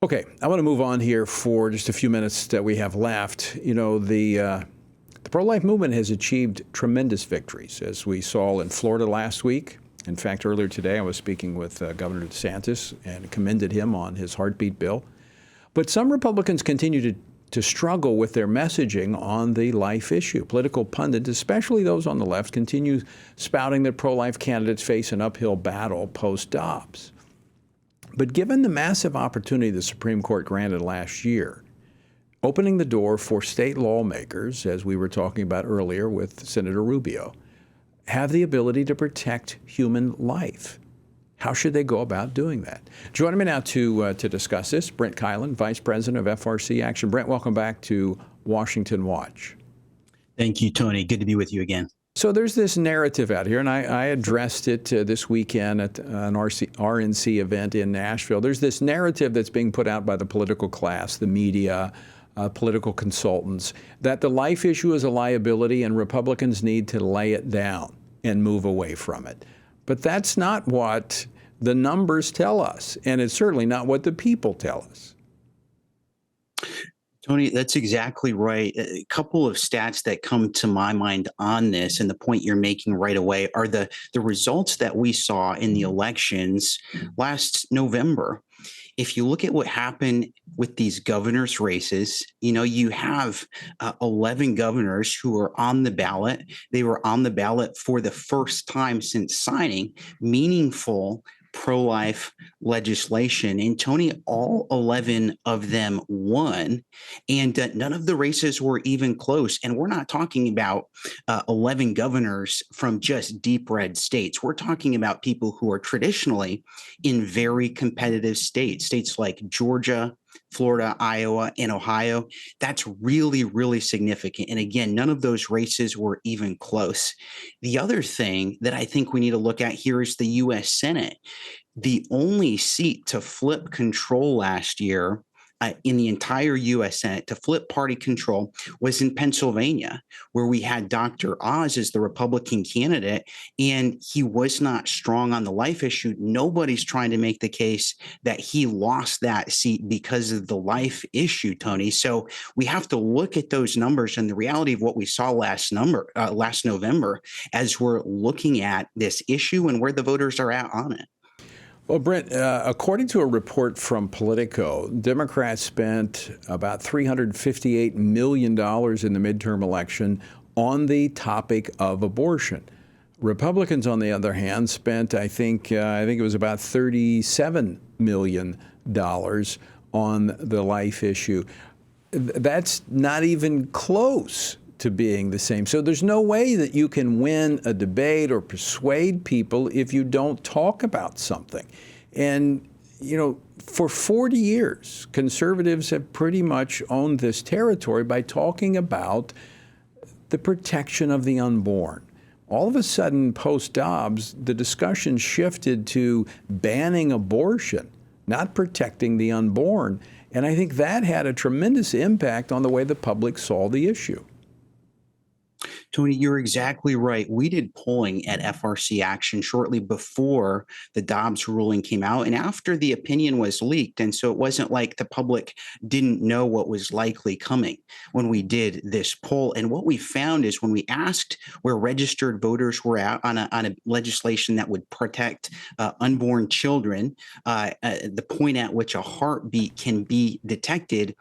Okay, I want to move on here for just a few minutes that we have left. The pro-life movement has achieved tremendous victories, as we saw in Florida last week. In fact, earlier today, I was speaking with Governor DeSantis and commended him on his heartbeat bill. But some Republicans continue to struggle with their messaging on the life issue. Political pundits, especially those on the left, continue spouting that pro-life candidates face an uphill battle post-Dobbs. But given the massive opportunity the Supreme Court granted last year, opening the door for state lawmakers, as we were talking about earlier with Senator Rubio, have the ability to protect human life. How should they go about doing that? Joining me now to discuss this, Brent Keilen, Vice President of FRC Action. Brent, welcome back to Washington Watch. Thank you, Tony. Good to be with you again. So there's this narrative out here, and I addressed it this weekend at an RNC event in Nashville. There's this narrative that's being put out by the political class, the media, political consultants, that the life issue is a liability and Republicans need to lay it down and move away from it. But that's not what the numbers tell us, and it's certainly not what the people tell us. Tony, that's exactly right. A couple of stats that come to my mind on this, and the point you're making right away, are the results that we saw in the elections last November. If you look at what happened with these governors' races, you have 11 governors who are on the ballot. They were on the ballot for the first time since signing meaningful pro-life legislation. And Tony, all 11 of them won, and none of the races were even close. And we're not talking about 11 governors from just deep red states. We're talking about people who are traditionally in very competitive states like Georgia, Florida, Iowa, and Ohio. That's really, really significant. And again, none of those races were even close. The other thing that I think we need to look at here is the U.S. Senate. The only seat to flip control last year in the entire U.S. Senate, to flip party control, was in Pennsylvania, where we had Dr. Oz as the Republican candidate, and he was not strong on the life issue. Nobody's trying to make the case that he lost that seat because of the life issue, Tony. So we have to look at those numbers and the reality of what we saw last November as we're looking at this issue and where the voters are at on it. Well, Brent, according to a report from Politico, Democrats spent about $358 million in the midterm election on the topic of abortion. Republicans, on the other hand, spent, I think it was about $37 million on the life issue. That's not even close to being the same. So there's no way that you can win a debate or persuade people if you don't talk about something. And, for 40 years, conservatives have pretty much owned this territory by talking about the protection of the unborn. All of a sudden, post-Dobbs, the discussion shifted to banning abortion, not protecting the unborn. And I think that had a tremendous impact on the way the public saw the issue. Tony, you're exactly right. We did polling at FRC Action shortly before the Dobbs ruling came out and after the opinion was leaked. And so it wasn't like the public didn't know what was likely coming when we did this poll. And what we found is when we asked where registered voters were at on a legislation that would protect unborn children, the point at which a heartbeat can be detected,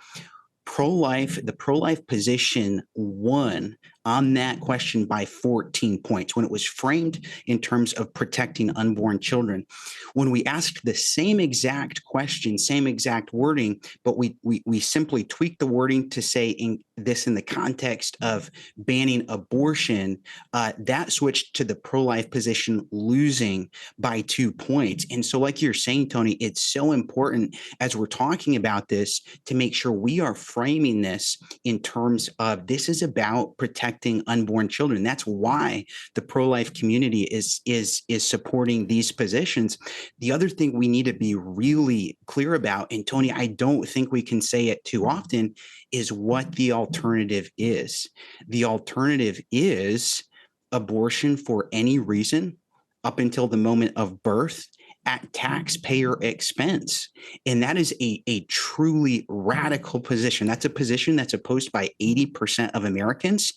the pro-life position won on that question by 14 points when it was framed in terms of protecting unborn children. When we asked the same exact question, same exact wording, but we simply tweaked the wording to say in the context of banning abortion, that switched to the pro-life position losing by 2 points. And so like you're saying, Tony, it's so important as we're talking about this to make sure we are framing this in terms of this is about protecting unborn children. That's why the pro-life community is supporting these positions. The other thing we need to be really clear about, and Tony, I don't think we can say it too often, is what the alternative is. The alternative is abortion for any reason up until the moment of birth at taxpayer expense. And that is a truly radical position. That's a position that's opposed by 80% of Americans.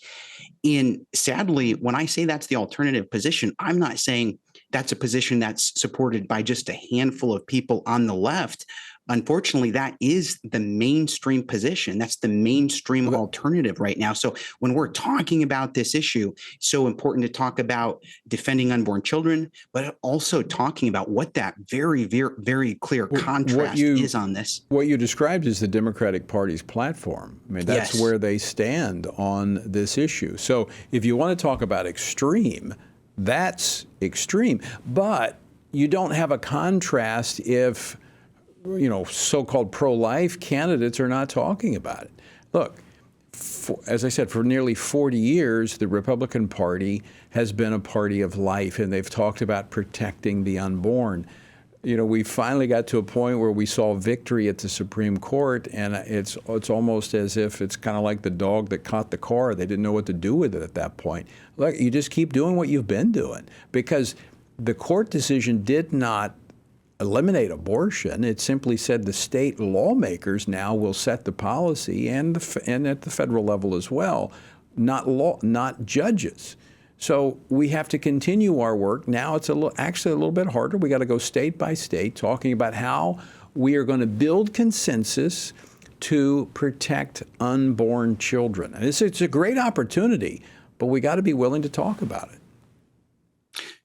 And sadly, when I say that's the alternative position, I'm not saying that's a position that's supported by just a handful of people on the left. Unfortunately, that is the mainstream position. That's the mainstream alternative right now. So when we're talking about this issue, it's so important to talk about defending unborn children, but also talking about what that very, very, very clear contrast is on this. What you described is the Democratic Party's platform. I mean, that's Yes. where they stand on this issue. So if you want to talk about extreme, that's extreme. But you don't have a contrast if, so-called pro-life candidates are not talking about it. Look, as I said, for nearly 40 years, the Republican Party has been a party of life, and they've talked about protecting the unborn. We finally got to a point where we saw victory at the Supreme Court, and it's almost as if it's kind of like the dog that caught the car. They didn't know what to do with it at that point. Look, you just keep doing what you've been doing, because the court decision did not eliminate abortion. It simply said the state lawmakers now will set the policy, and at the federal level as well, not judges. So we have to continue our work. Now it's actually a little bit harder. We got to go state by state, talking about how we are going to build consensus to protect unborn children. And it's a great opportunity, but we got to be willing to talk about it.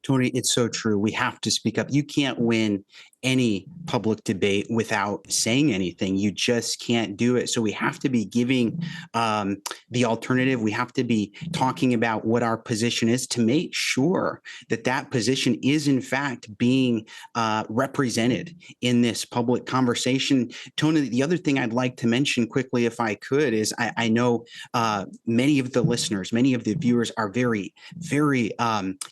Tony, it's so true. We have to speak up. You can't win any public debate without saying anything. You just can't do it. So we have to be giving the alternative. We have to be talking about what our position is to make sure that that position is, in fact, being represented in this public conversation. Tony, the other thing I'd like to mention quickly, if I could, is I know many of the listeners, many of the viewers are very, very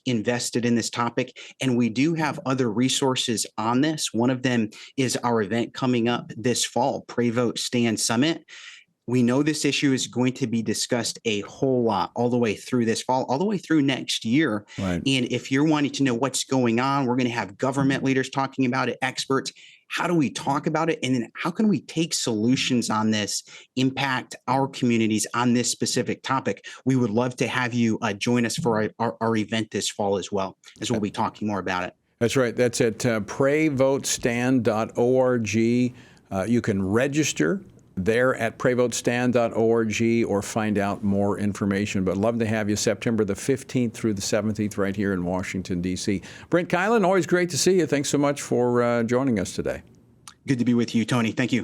invested in this topic. And we do have other resources on this. One of them is our event coming up this fall, Pray, Vote, Stand Summit. We know this issue is going to be discussed a whole lot all the way through this fall, all the way through next year. Right. And if you're wanting to know what's going on, we're going to have government leaders talking about it, experts. How do we talk about it? And then how can we take solutions on this, impact our communities on this specific topic? We would love to have you join us for our event this fall as well, as we'll be talking more about it. That's right. That's at prayvotestand.org. You can register there at prayvotestand.org or find out more information. But love to have you September the 15th through the 17th right here in Washington, D.C. Brent Keilen, always great to see you. Thanks so much for joining us today. Good to be with you, Tony. Thank you.